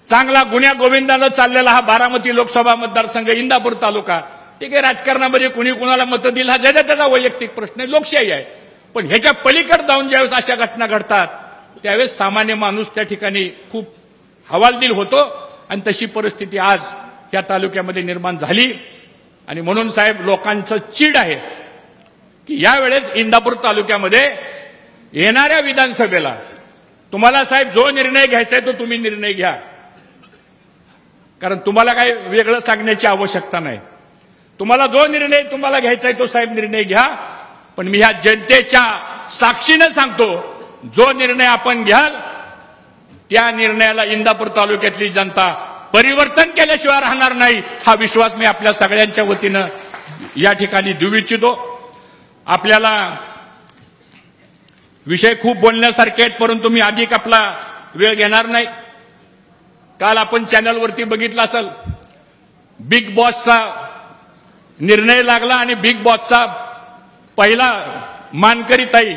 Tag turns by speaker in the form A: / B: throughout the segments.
A: चांगला गुन्ह्या गोविंदानं चाललेला हा बारामती लोकसभा मतदारसंघ, इंदापूर तालुका, ठीक आहे, राजकारणामध्ये कुणी कुणाला मतं दिली हा ज्याचा त्याचा वैयक्तिक प्रश्न आहे, लोकशाही आहे. पण ह्याच्या पलीकडे जाऊन ज्यावेळेस अशा घटना घडतात त्यावेळेस सामान्य माणूस त्या ठिकाणी खूप हवालदिल होतो आणि तशी परिस्थिती आज या तालुक्यामध्ये निर्माण झाली. आणि म्हणून साहेब लोकांचं चीड आहे की यावेळेस इंदापूर तालुक्यामध्ये येणाऱ्या विधानसभेला तुम्हाला साहेब जो निर्णय घ्यायचा आहे तो तुम्ही निर्णय घ्या, कारण तुम्हाला काही वेगळं सांगण्याची आवश्यकता नाही. तुम्हाला जो निर्णय तुम्हाला घ्यायचा आहे तो साहेब निर्णय घ्या. पण मी ह्या जनतेच्या साक्षीने सांगतो, जो निर्णय आपण घ्याल त्या निर्णयाला इंदापूर तालुक्यातली जनता परिवर्तन केल्याशिवाय राहणार नाही, हा विश्वास मी आपल्या सगळ्यांच्या वतीनं या ठिकाणी देऊ इच्छितो. आपल्याला विषय खूप बोलण्यासारखे आहेत, परंतु मी अधिक आपला वेळ घेणार नाही. काल आपण चॅनलवरती बघितलं असेल, बिग बॉसचा निर्णय लागला आणि बिग बॉसचा पहिला मानकरी ताई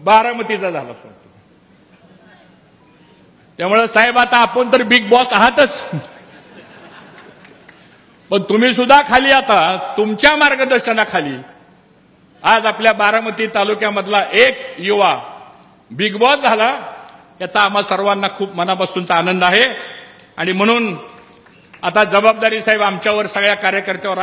A: बारामतीचा झाला. त्यामुळे साहेब आता आपण तर बिग बॉस आहातच, पण तुम्ही सुद्धा खाली आता तुमच्या मार्गदर्शनाखाली आज आपल्या बारामती तालुक्यामधला एक युवा बिग बॉस झाला, याचा आम्हा सर्वांना खूप मनापासूनचा आनंद आहे. आणि म्हणून आता जबाबदारी साहेब आमच्यावर सगळ्या कार्यकर्त्यावर